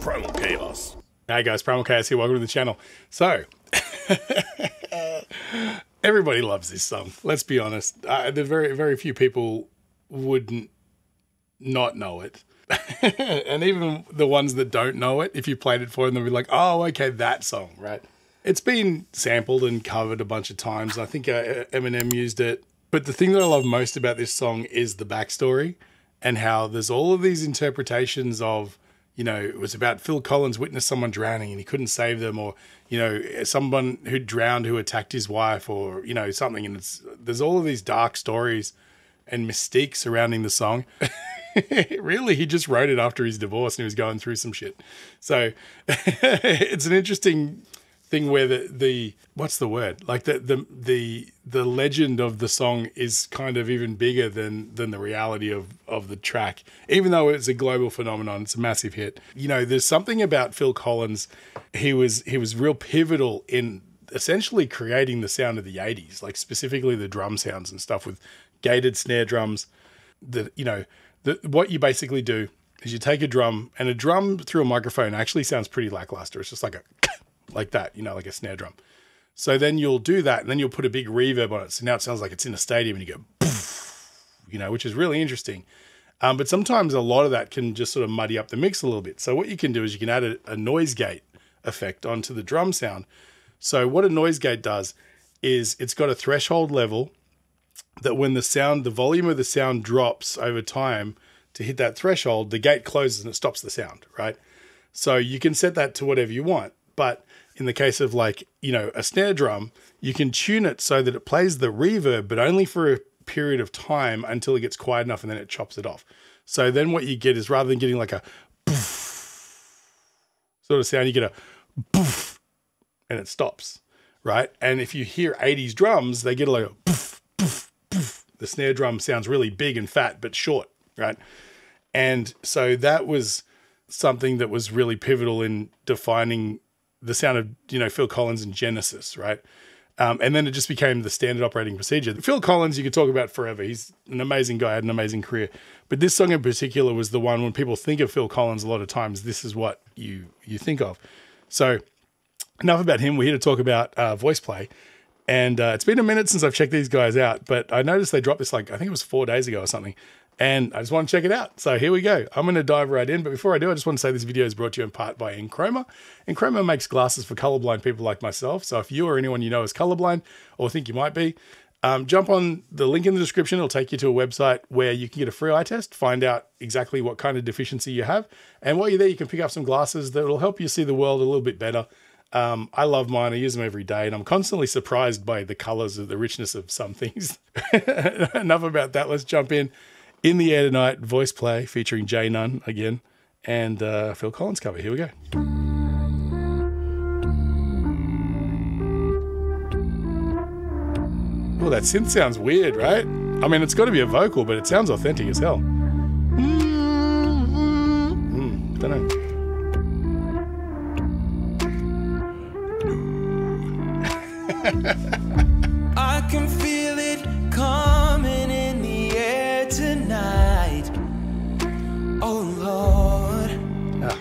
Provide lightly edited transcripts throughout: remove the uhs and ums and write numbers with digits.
Primal Chaos. Hey guys, Primal Chaos here. Welcome to the channel. So, everybody loves this song. Let's be honest. The very few people wouldn't not know it. And even the ones that don't know it, if you played it for them, they'll be like, oh, okay, that song, right? It's been sampled and covered a bunch of times. I think Eminem used it. But the thing that I love most about this song is the backstory and how there's all of these interpretations of, you know, it was about Phil Collins witnessed someone drowning and he couldn't save them, or, you know, someone who drowned who attacked his wife, or, you know, something. And there's all of these dark stories and mystique surrounding the song. Really, he just wrote it after his divorce and he was going through some shit. So it's an interesting thing where the what's the word? Like the legend of the song is kind of even bigger than the reality of the track. Even though it's a global phenomenon, it's a massive hit. You know, there's something about Phil Collins. He was real pivotal in essentially creating the sound of the 80s, like specifically the drum sounds and stuff with gated snare drums. What you basically do is you take a drum, and a drum through a microphone actually sounds pretty lackluster. It's just like like that, you know, like a snare drum. So then you'll do that, and then you'll put a big reverb on it. So now it sounds like it's in a stadium, and you go, poof, you know, which is really interesting. But sometimes a lot of that can just sort of muddy up the mix a little bit. So what you can do is you can add a noise gate effect onto the drum sound. So what a noise gate does is it's got a threshold level that when the volume of the sound drops over time to hit that threshold, the gate closes and it stops the sound, right? So you can set that to whatever you want. But in the case of, like, you know, a snare drum, you can tune it so that it plays the reverb, but only for a period of time until it gets quiet enough, and then it chops it off. So then what you get is, rather than getting like a poof sort of sound, you get a poof and it stops, right? And if you hear 80s drums, they get like a poof, poof, poof. The snare drum sounds really big and fat, but short, right? And so that was something that was really pivotal in defining the sound of, you know, Phil Collins and Genesis, right? And then it just became the standard operating procedure. Phil Collins, you could talk about forever. He's an amazing guy, had an amazing career. But this song in particular was the one when people think of Phil Collins, a lot of times this is what you think of. So enough about him. We're here to talk about voice play. And it's been a minute since I've checked these guys out, but I noticed they dropped this, like, I think it was 4 days ago or something. And I just want to check it out. So here we go. I'm going to dive right in. But before I do, I just want to say this video is brought to you in part by Enchroma. Enchroma makes glasses for colorblind people like myself. So if you or anyone you know is colorblind or think you might be, jump on the link in the description. It'll take you to a website where you can get a free eye test, find out exactly what kind of deficiency you have. And while you're there, you can pick up some glasses that will help you see the world a little bit better. I love mine. I use them every day, and I'm constantly surprised by the colors of the richness of some things. Enough about that. Let's jump in. In the Air Tonight, voice play featuring Jay Nunn again, and Phil Collins cover. Here we go. Oh, that synth sounds weird, right? I mean, it's got to be a vocal, but it sounds authentic as hell. Don't know. I can feel it coming in the air tonight. Oh Lord.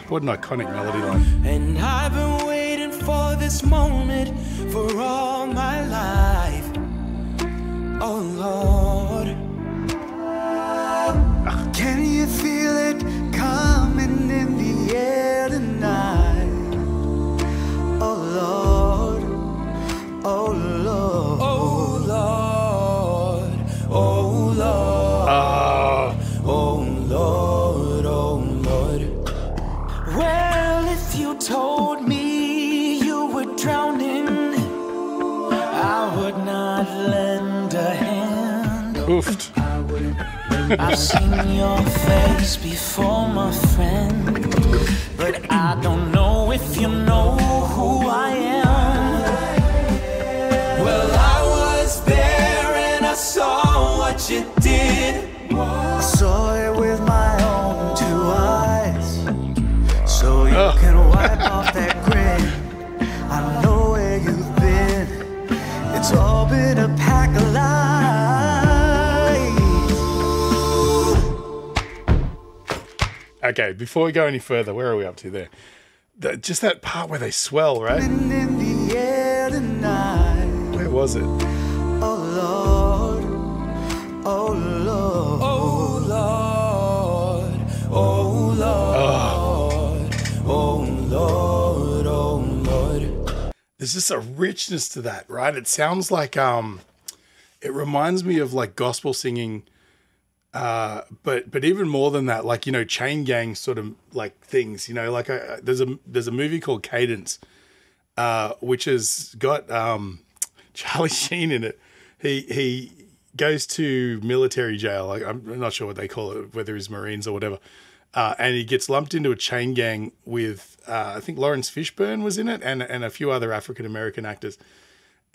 What an iconic melody line. And I've been waiting for this moment for all my life. Oh Lord. Can you feel it coming in the air tonight? Oh Lord. Oh Lord. Oh Lord. Oh Lord. Oh Lord. Oh Lord. Well, if you told me you were drowning, I would not lend a hand. Oofed. I've seen your face before, my friend, but I don't know if you know who I am. Well, I was there and I saw what you did. I saw it with my own 2 eyes. So you can wipe off that grin. I know where you've been. It's all been a pack of lies. Okay, before we go any further, where are we up to there? Just that part where they swell, right? In the air tonight. Where was it? Oh Lord, oh Lord, oh Lord, oh Lord, oh Lord, oh Lord. There's just a richness to that, right? It sounds like it reminds me of like gospel singing, but even more than that, like, you know, Chain Gang sort of like things, you know, like there's a movie called Cadence, which has got Charlie Sheen in it. He goes to military jail. Like, I'm not sure what they call it, whether he's Marines or whatever. And he gets lumped into a chain gang with, I think Lawrence Fishburne was in it, and a few other African-American actors.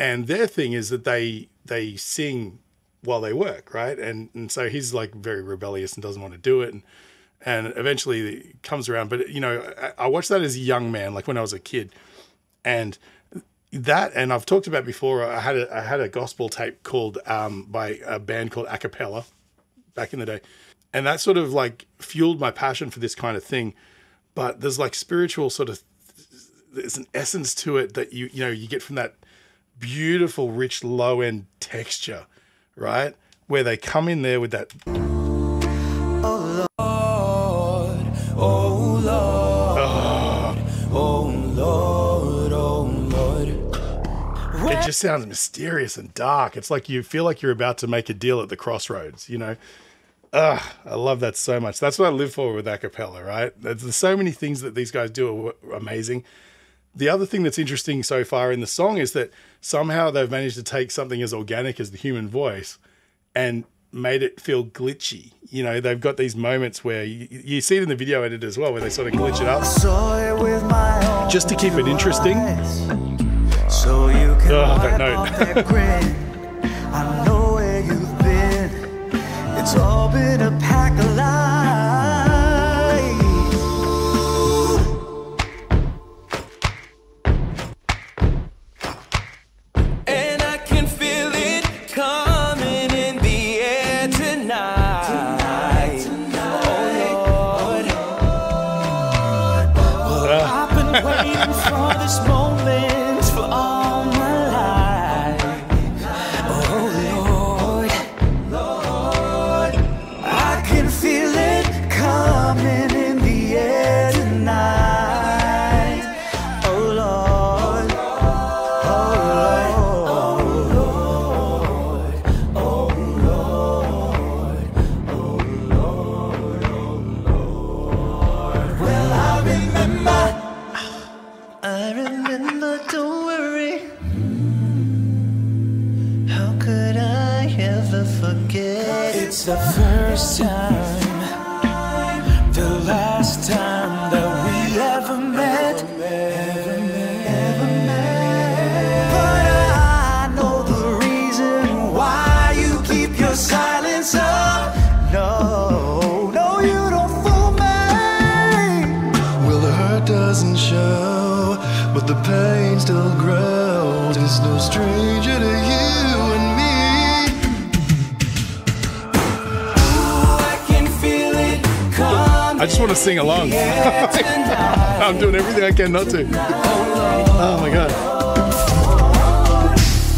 And their thing is that they sing while they work, right? And so he's like very rebellious and doesn't want to do it. And eventually it comes around. But, you know, I watched that as a young man, like when I was a kid. And I've talked about before, I had a gospel tape called by a band called Acapella back in the day, and that sort of like fueled my passion for this kind of thing. But there's like spiritual sort of, there's an essence to it that you get from that beautiful, rich, low end texture, right? Where they come in there with that. Oh Lord, oh Lord, oh Lord, oh Lord. It just sounds mysterious and dark. It's like you feel like you're about to make a deal at the crossroads, you know? I love that so much. That's what I live for with acapella, right? There's so many things that these guys do are amazing. The other thing that's interesting so far in the song is that somehow they've managed to take something as organic as the human voice and made it feel glitchy. You know, they've got these moments where you see it in the video edit as well, where they sort of glitch it up just to keep it interesting. So you can that note. that grin. I know where you've been. It's all been a pack of lies. And I can feel it coming in the air tonight. Oh Lord, well, I've been waiting for this moment for all my life. Oh Lord, I can feel it coming in the air tonight. Oh Lord, oh Lord, oh Lord, oh Lord, oh Lord. Well, I remember, don't worry. How could I ever forget? It's the first time, the last time that we ever met. But I know the reason why you keep your silence up. No, you don't fool me. Well, the hurt doesn't show, but the pain still grows. It's no stranger to you and me. Ooh, I can feel it coming. I just want to sing along. I'm doing everything I can not to. Oh my God.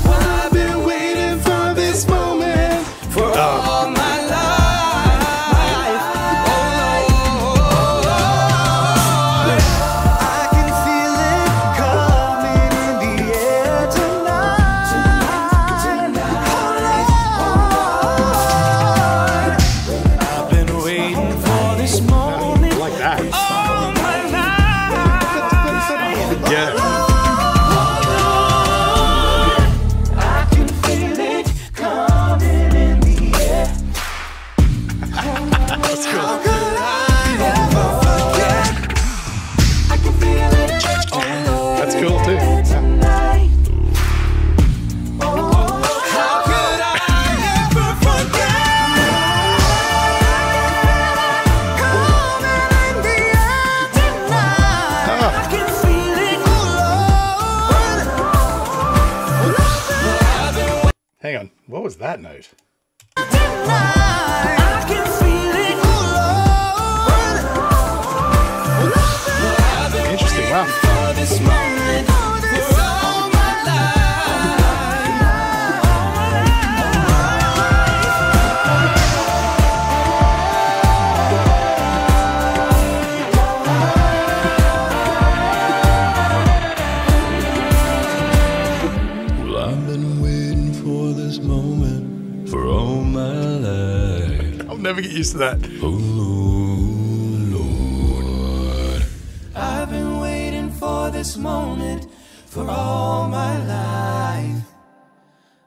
I've been waiting for this moment for all my life. I can feel it coming in the air tonight. I've been waiting for this moment I like that. all my life. Yeah. I can feel it coming in the air. That's cool. How could I ever forget? I can feel it. That's cool too. Tonight. How could I ever forget? Coming in the air tonight. I can feel it, Lord. Hang on. What was that note? I can feel it, Lord. this moment for all my Well, I've been waiting for this moment for all my life. I'll never get used to that. Oh Lord, I've been waiting for this moment for all my life.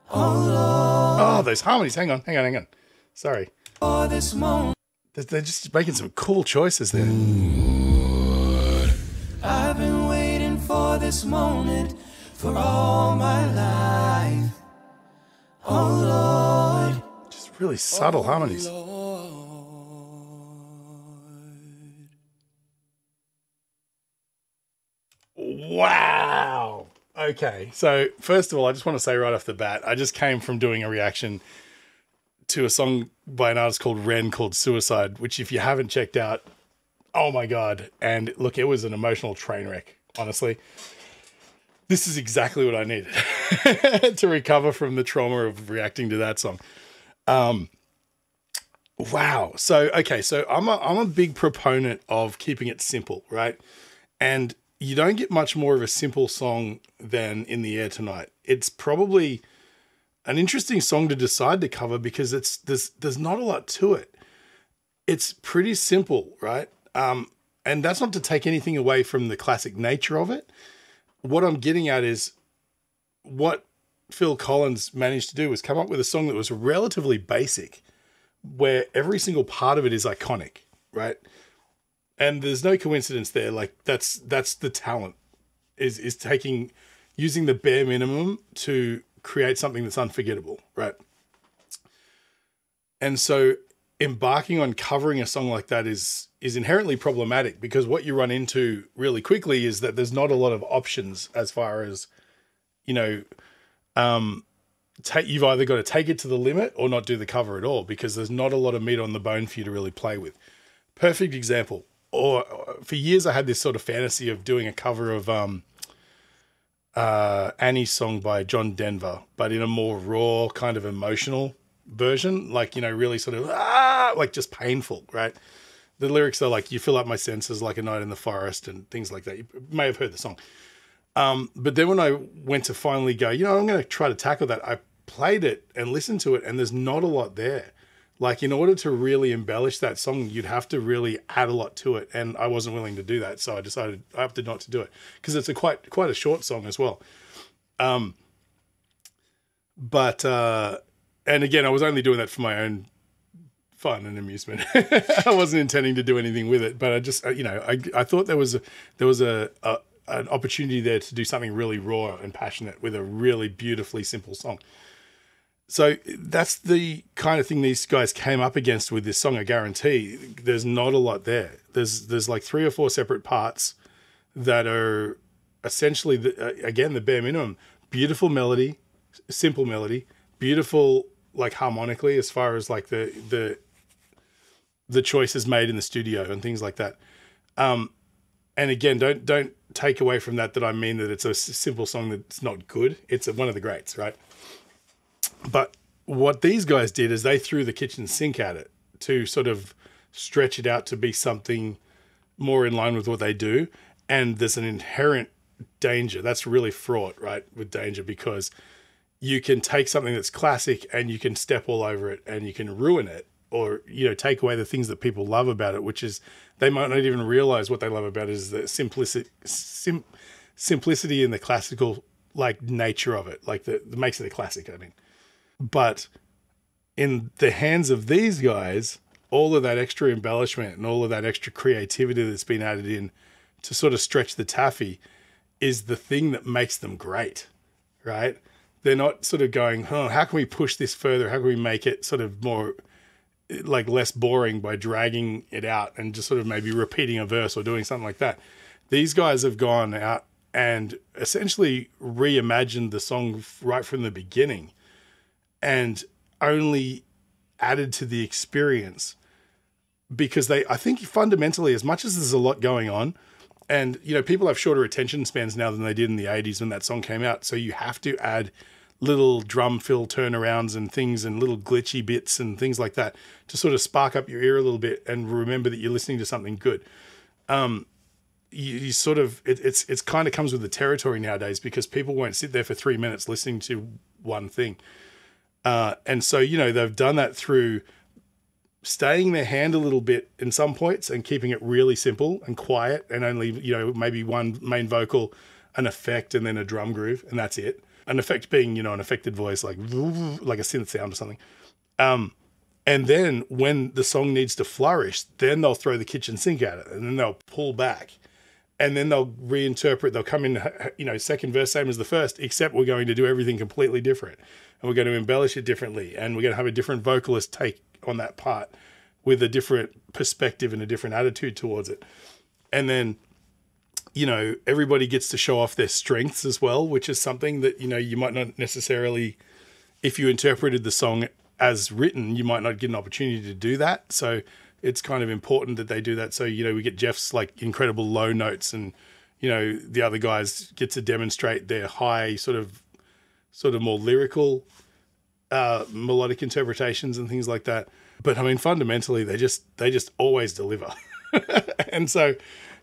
Oh, those harmonies. Hang on. Sorry. For this moment, They're just making some cool choices there. I've been waiting for this moment for all my life. Oh Lord, Just really subtle harmonies. Wow. Okay. So, first of all, I just want to say right off the bat, I just came from doing a reaction to a song by an artist called Ren called Suicide, which if you haven't checked out, oh my God. And look, it was an emotional train wreck, honestly. This is exactly what I needed to recover from the trauma of reacting to that song. Wow. So, okay. So I'm a big proponent of keeping it simple, right? And you don't get much more of a simple song than In the Air Tonight. It's probably an interesting song to decide to cover because there's not a lot to it. It's pretty simple, right? And that's not to take anything away from the classic nature of it. What I'm getting at is what Phil Collins managed to do was come up with a song that was relatively basic, where every single part of it is iconic, right? And there's no coincidence there. Like that's the talent is using the bare minimum to create something that's unforgettable, right? And so embarking on covering a song like that is inherently problematic because what you run into really quickly is that there's not a lot of options as far as, you know, you've either got to take it to the limit or not do the cover at all because there's not a lot of meat on the bone for you to really play with. Perfect example. Or for years I had this sort of fantasy of doing a cover of Annie's song by John Denver, but in a more raw kind of emotional version, like, you know, really sort of like just painful, right? The lyrics are like, you fill up my senses like a night in the forest and things like that. You may have heard the song. But then when I went to finally go, you know, I'm going to try to tackle that, I played it and listened to it and there's not a lot there. Like in order to really embellish that song, you'd have to really add a lot to it. And I wasn't willing to do that. So I opted not to do it because it's quite a short song as well. And again, I was only doing that for my own fun and amusement. I wasn't intending to do anything with it, but I just, you know, I thought there was an opportunity there to do something really raw and passionate with a really beautifully simple song. So that's the kind of thing these guys came up against with this song. I guarantee there's not a lot there. There's like 3 or 4 separate parts that are essentially the bare minimum. Beautiful melody, simple melody, beautiful like harmonically as far as like the choices made in the studio and things like that. And again, don't take away from that I mean that it's a simple song that's not good. It's one of the greats, right? But what these guys did is they threw the kitchen sink at it to sort of stretch it out to be something more in line with what they do. And there's an inherent danger. That's really fraught, right, with danger, because you can take something that's classic and you can step all over it and you can ruin it, or, you know, take away the things that people love about it, which is they might not even realize what they love about it is the simplicity in the classical like nature of it, like that makes it a classic, I mean. But in the hands of these guys, all of that extra embellishment and all of that extra creativity that's been added in to sort of stretch the taffy is the thing that makes them great, right? They're not sort of going, oh, how can we push this further? How can we make it sort of more like less boring by dragging it out and just sort of maybe repeating a verse or doing something like that? These guys have gone out and essentially reimagined the song right from the beginning and only added to the experience because I think fundamentally, as much as there's a lot going on, And, you know, people have shorter attention spans now than they did in the 80s when that song came out. So you have to add little drum fill turnarounds and things and little glitchy bits and things like that to sort of spark up your ear a little bit and remember that you're listening to something good. You sort of, it's kind of comes with the territory nowadays because people won't sit there for 3 minutes listening to one thing. And so, you know, they've done that through staying their hand a little bit in some points and keeping it really simple and quiet and only, you know, maybe one main vocal, an effect, and then a drum groove, and that's it. An effect being, you know, an affected voice, like a synth sound or something. And then when the song needs to flourish, then they'll throw the kitchen sink at it and then they'll pull back and then they'll reinterpret. They'll come in, you know, second verse, same as the first, except we're going to do everything completely different and we're going to embellish it differently. And we're going to have a different vocalist take on that part with a different perspective and a different attitude towards it. And then, you know, everybody gets to show off their strengths as well, which is something that, you know, you might not necessarily, if you interpreted the song as written, you might not get an opportunity to do that. So it's kind of important that they do that. So, you know, we get Jeff's like incredible low notes and, you know, the other guys get to demonstrate their high sort of more lyrical melodic interpretations and things like that. But I mean, fundamentally, they just always deliver. And so,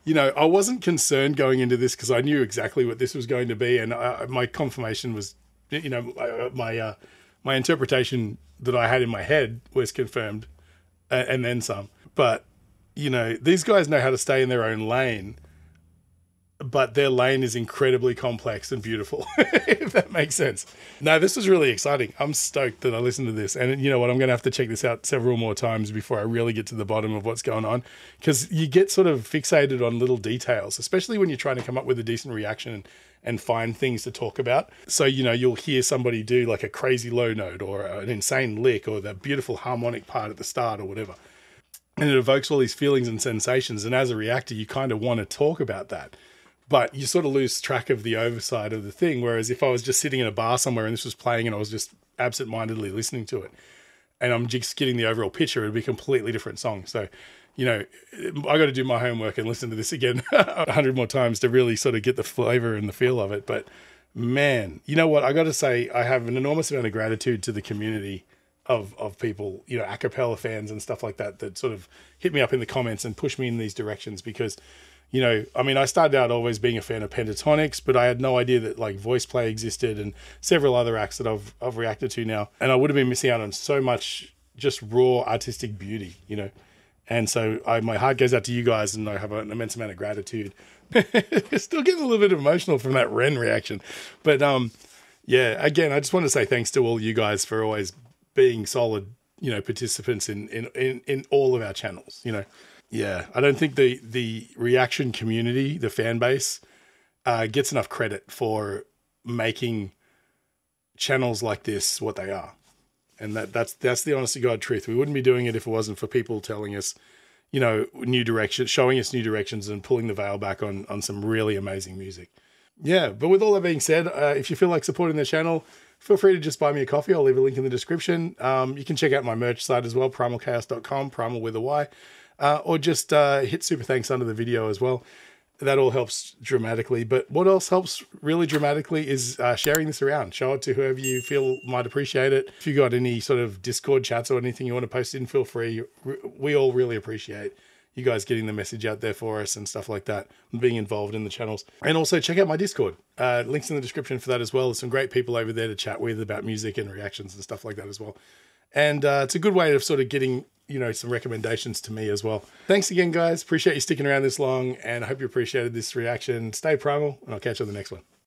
you know, I wasn't concerned going into this because I knew exactly what this was going to be. And my confirmation was, you know, my interpretation that I had in my head was confirmed and then some. But, you know, these guys know how to stay in their own lane, but their lane is incredibly complex and beautiful, if that makes sense. No, this was really exciting. I'm stoked that I listened to this. And you know what? I'm going to have to check this out several more times before I really get to the bottom of what's going on, because you get sort of fixated on little details, especially when you're trying to come up with a decent reaction and find things to talk about. So, you know, you'll hear somebody do like a crazy low note or an insane lick or the beautiful harmonic part at the start or whatever. And it evokes all these feelings and sensations. And as a reactor, you kind of want to talk about that. But you sort of lose track of the overside of the thing. Whereas if I was just sitting in a bar somewhere and this was playing and I was just absent-mindedly listening to it and I'm just getting the overall picture, it would be a completely different song. So, you know, I got to do my homework and listen to this again 100 more times to really sort of get the flavor and the feel of it. But man, you know what? I got to say, I have an enormous amount of gratitude to the community of people, you know, a cappella fans and stuff like that, that sort of hit me up in the comments and push me in these directions because, you know, I mean, I started out always being a fan of Pentatonics, but I had no idea that like Voice Play existed and several other acts that I've reacted to now. And I would have been missing out on so much just raw artistic beauty, you know. And so my heart goes out to you guys and I have an immense amount of gratitude. Still getting a little bit emotional from that Ren reaction. But yeah, again, I just want to say thanks to all you guys for always being solid, you know, participants in all of our channels, you know. Yeah, I don't think the reaction community, the fan base, gets enough credit for making channels like this what they are. And that's the honest to God truth. We wouldn't be doing it if it wasn't for people telling us, you know, new directions, showing us new directions and pulling the veil back on some really amazing music. Yeah, but with all that being said, if you feel like supporting the channel, feel free to just buy me a coffee. I'll leave a link in the description. You can check out my merch site as well, primalchaos.com, primal with a Y. Or just hit super thanks under the video as well. That all helps dramatically. But what else helps really dramatically is sharing this around. Show it to whoever you feel might appreciate it. If you got any sort of Discord chats or anything you want to post in, feel free. We all really appreciate you guys getting the message out there for us and stuff like that, and being involved in the channels. And also check out my Discord. Links in the description for that as well. There's some great people over there to chat with about music and reactions and stuff like that as well. And it's a good way of sort of getting, you know, some recommendations to me as well. Thanks again, guys. Appreciate you sticking around this long, and I hope you appreciated this reaction. Stay primal, and I'll catch you on the next one.